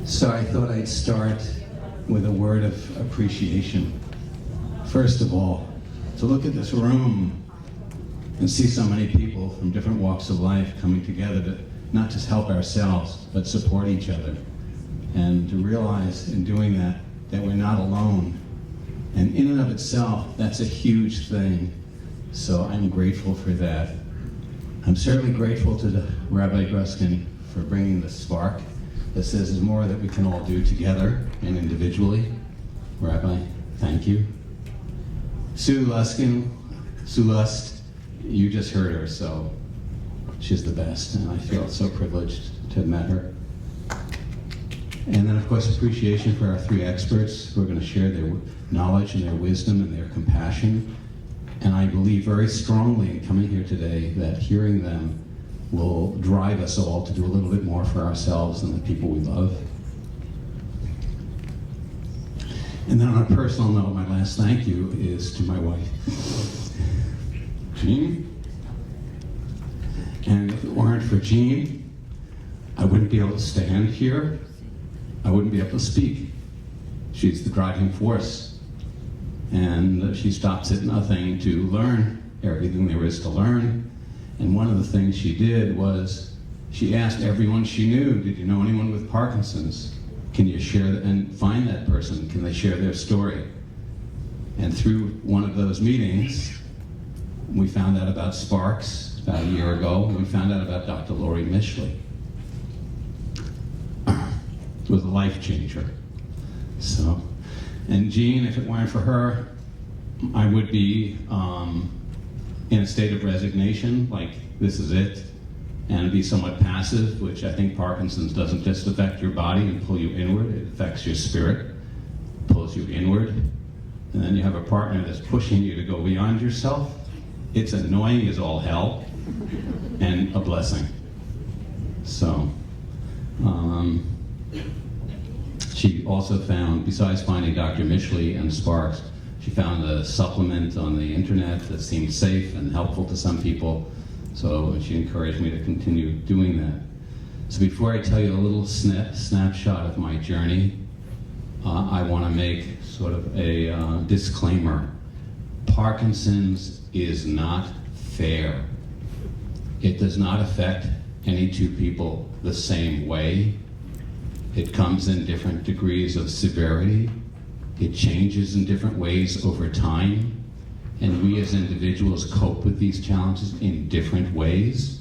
So I thought I'd start with a word of appreciation. First of all, to look at this room and see so many people from different walks of life coming together to not just help ourselves, but support each other. And to realize in doing that, that we're not alone. And in and of itself, that's a huge thing. So I'm grateful for that. I'm certainly grateful to Rabbi Gruskin for bringing the spark that says there's more that we can all do together and individually. Rabbi, thank you. Sue Lust, you just heard her, so she's the best, and I feel so privileged to have met her. And then, of course, appreciation for our three experts who are going to share their knowledge and their wisdom and their compassion. And I believe very strongly in coming here today that hearing them will drive us all to do a little bit more for ourselves and the people we love. And then on a personal note, my last thank you is to my wife, Jean. And if it weren't for Jean, I wouldn't be able to stand here. I wouldn't be able to speak. She's the driving force. And she stops at nothing to learn everything there is to learn. And one of the things she did was she asked everyone she knew, did you know anyone with Parkinson's? Can you share and find that person? Can they share their story? And through one of those meetings, we found out about Sparks about a year ago, and we found out about Dr. Lori Mishley. It was a life changer. So, and Jean, if it weren't for her, I would be in a state of resignation, like this is it, and be somewhat passive, which I think Parkinson's doesn't just affect your body and pull you inward, it affects your spirit, pulls you inward, and then you have a partner that's pushing you to go beyond yourself. It's annoying as all hell, and a blessing. So, she also found, besides finding Dr. Mishley and Sparks, she found a supplement on the internet that seemed safe and helpful to some people. So she encouraged me to continue doing that. So before I tell you a little snapshot of my journey, I want to make sort of a disclaimer. Parkinson's is not fair. It does not affect any two people the same way. It comes in different degrees of severity. It changes in different ways over time. And we as individuals cope with these challenges in different ways.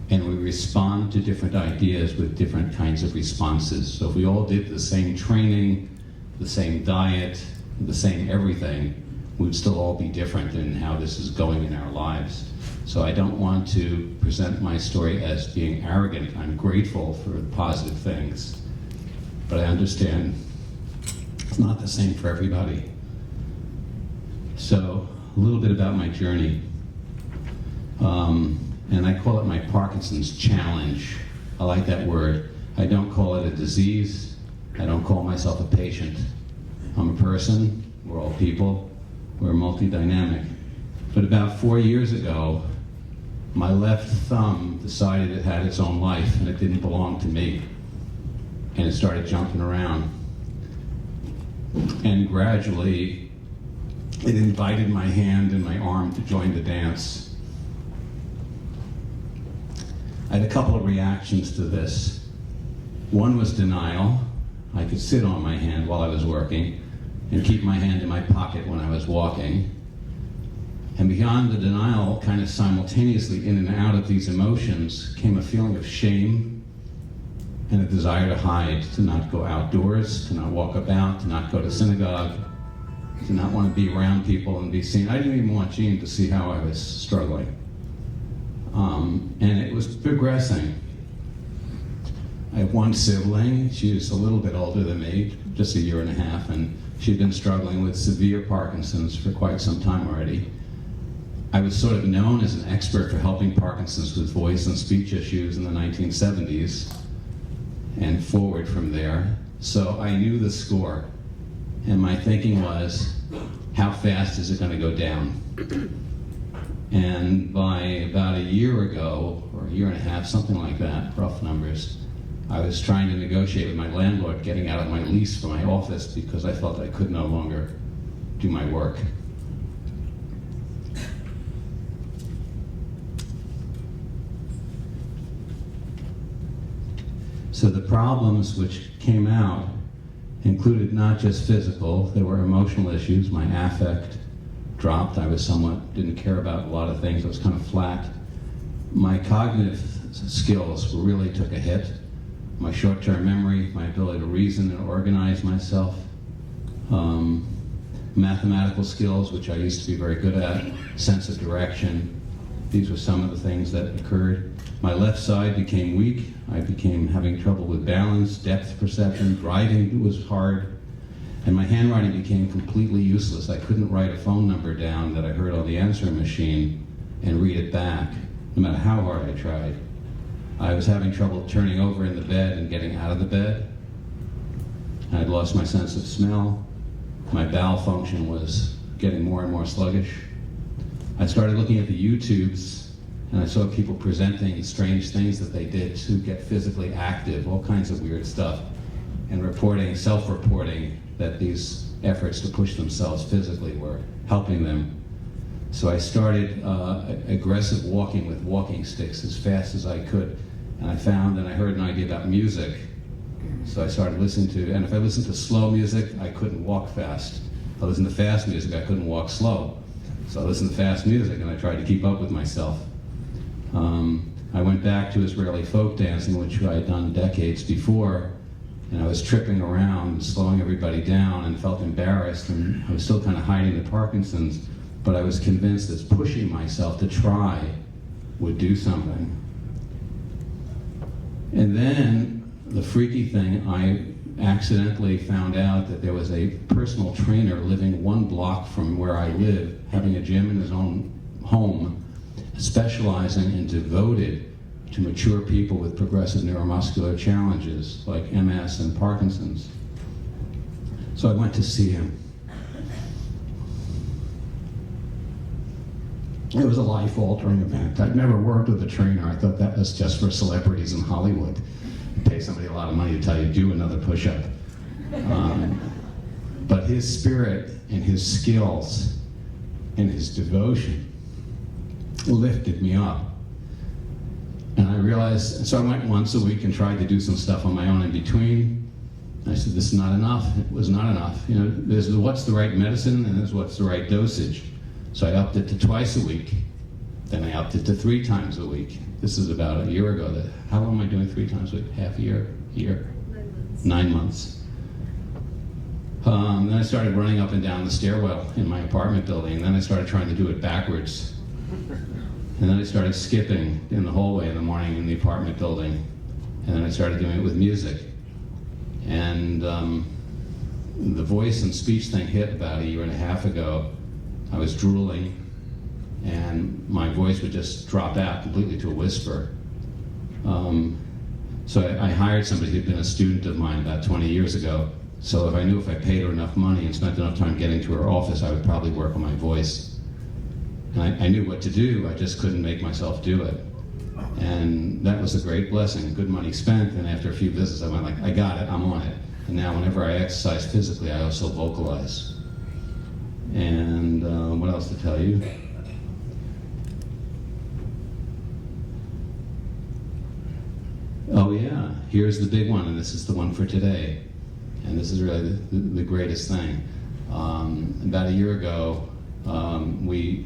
And we respond to different ideas with different kinds of responses. So if we all did the same training, the same diet, the same everything, we'd still all be different in how this is going in our lives. So I don't want to present my story as being arrogant. I'm grateful for the positive things. But I understand it's not the same for everybody. So a little bit about my journey. And I call it my Parkinson's challenge. I like that word. I don't call it a disease. I don't call myself a patient. I'm a person. We're all people. We're multi-dynamic. But about 4 years ago, my left thumb decided it had its own life and it didn't belong to me. And it started jumping around. And gradually, it invited my hand and my arm to join the dance. I had a couple of reactions to this. One was denial. I could sit on my hand while I was working and keep my hand in my pocket when I was walking. And beyond the denial, kind of simultaneously in and out of these emotions, came a feeling of shame and a desire to hide, to not go outdoors, to not walk about, to not go to synagogue, to not want to be around people and be seen. I didn't even want Jean to see how I was struggling. And it was progressing. I have one sibling. She was a little bit older than me, just a year and a half, and she'd been struggling with severe Parkinson's for quite some time already. I was sort of known as an expert for helping Parkinsons with voice and speech issues in the 1970s and forward from there. So I knew the score. And my thinking was, how fast is it going to go down? And by about a year ago, or a year and a half, something like that, rough numbers, I was trying to negotiate with my landlord getting out of my lease for my office because I felt I could no longer do my work. So the problems which came out included not just physical, there were emotional issues. My affect dropped. I was didn't care about a lot of things. I was kind of flat. My cognitive skills really took a hit. My short-term memory, my ability to reason and organize myself. Mathematical skills, which I used to be very good at. Sense of direction. These were some of the things that occurred. My left side became weak. I became having trouble with balance, depth perception, writing was hard, and my handwriting became completely useless. I couldn't write a phone number down that I heard on the answering machine and read it back, no matter how hard I tried. I was having trouble turning over in the bed and getting out of the bed. I'd lost my sense of smell. My bowel function was getting more and more sluggish. I started looking at the YouTubes, and I saw people presenting strange things that they did to get physically active, all kinds of weird stuff, and self-reporting that these efforts to push themselves physically were helping them. So I started aggressive walking with walking sticks as fast as I could. And I heard an idea about music. So I started listening to, and if I listened to slow music, I couldn't walk fast. If I listened to fast music, I couldn't walk slow. So I listened to fast music and I tried to keep up with myself. I went back to Israeli folk dancing, which I had done decades before, and I was tripping around and slowing everybody down and felt embarrassed, and I was still kind of hiding the Parkinsons, but I was convinced that pushing myself to try would do something. And then, the freaky thing, I accidentally found out that there was a personal trainer living 1 block from where I live, having a gym in his own home, specializing and devoted to mature people with progressive neuromuscular challenges like MS and Parkinson's. So I went to see him. It was a life-altering event. I'd never worked with a trainer. I thought that was just for celebrities in Hollywood. Pay somebody a lot of money to tell you, do another push-up. But his spirit and his skills and his devotion lifted me up. And I realized, so I went once a week and tried to do some stuff on my own in between. I said, this is not enough. It was not enough. You know, there's what's the right medicine and there's what's the right dosage. So I upped it to twice a week. Then I upped it to 3 times a week. This is about a year ago. How long am I doing 3 times a week? Half a year? Year? 9 months. Then I started running up and down the stairwell in my apartment building, and then I started trying to do it backwards. And then I started skipping in the hallway in the morning in the apartment building. And then I started doing it with music. And the voice and speech thing hit about 1.5 years ago. I was drooling, and my voice would just drop out completely to a whisper. So I hired somebody who'd been a student of mine about 20 years ago. So if I paid her enough money and spent enough time getting to her office, I would probably work on my voice. And I knew what to do, I just couldn't make myself do it. And that was a great blessing, good money spent, and after a few visits I went like, I got it, I'm on it. And now whenever I exercise physically, I also vocalize. And what else to tell you? Oh yeah, here's the big one, and this is the one for today. And this is really the greatest thing. About 1 year ago, we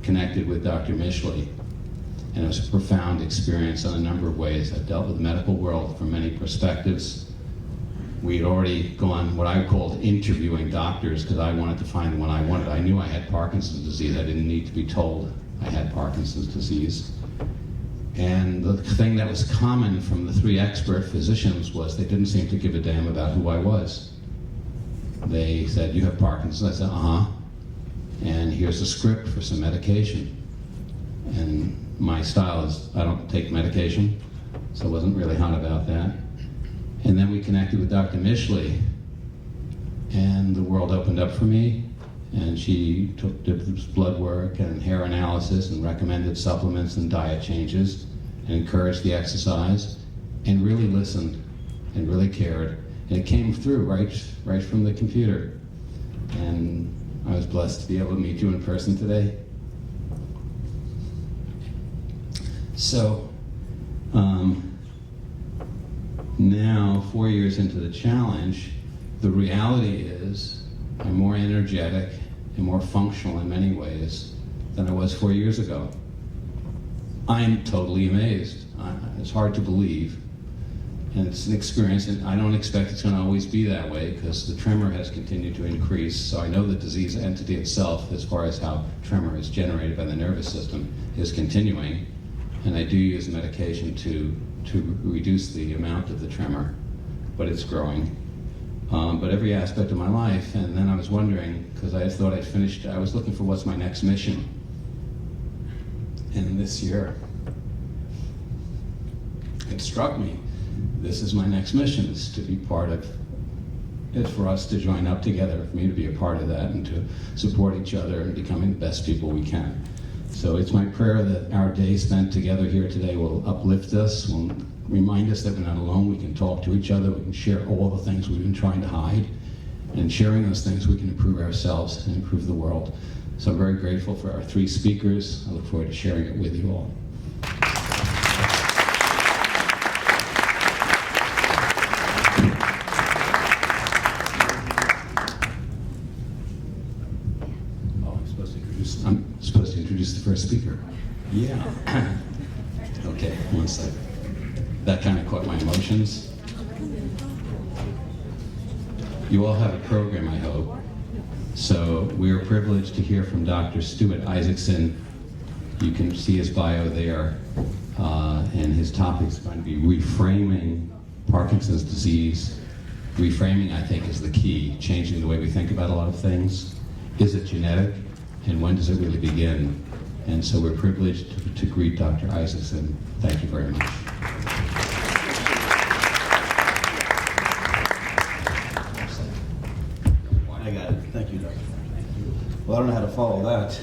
connected with Dr. Mishley, and it was a profound experience in a number of ways. I've dealt with the medical world from many perspectives. We had already gone what I called interviewing doctors because I wanted to find the one I wanted. I knew I had Parkinson's disease. I didn't need to be told I had Parkinson's disease. And the thing that was common from the 3 expert physicians was they didn't seem to give a damn about who I was. They said, you have Parkinson's? I said, uh-huh. And here's a script for some medication. And my style is, I don't take medication, so I wasn't really hot about that. And then we connected with Dr. Mishley, and the world opened up for me, and she did blood work and hair analysis and recommended supplements and diet changes and encouraged the exercise. and really listened and really cared. And it came through right from the computer. And I was blessed to be able to meet you in person today. So, now, 4 years into the challenge, the reality is I'm more energetic and more functional in many ways than I was 4 years ago. I'm totally amazed. It's hard to believe. And it's an experience, and I don't expect it's going to always be that way because the tremor has continued to increase. So I know the disease entity itself, as far as how tremor is generated by the nervous system, is continuing. And I do use medication to reduce the amount of the tremor, but it's growing. But every aspect of my life, and then I was wondering, because I thought I'd finished, I was looking for what's my next mission. And this year, it struck me, this is my next mission, is to be part of it, for us to join up together, for me to be a part of that, and to support each other in becoming the best people we can. So it's my prayer that our day spent together here today will uplift us, will remind us that we're not alone, we can talk to each other, we can share all the things we've been trying to hide, and in sharing those things we can improve ourselves and improve the world. So I'm very grateful for our 3 speakers. I look forward to sharing it with you all. I'm supposed to introduce the first speaker. Yeah. Okay, one second. That kind of caught my emotions. You all have a program, I hope. So we are privileged to hear from Dr. Stuart Isaacson. You can see his bio there. And his topic is going to be reframing Parkinson's disease. Reframing, I think, is the key, changing the way we think about a lot of things. Is it genetic? And when does it really begin? And so we're privileged to greet Dr. Isaacson. Thank you very much. I got it. Thank you, Doctor. Well, I don't know how to follow that.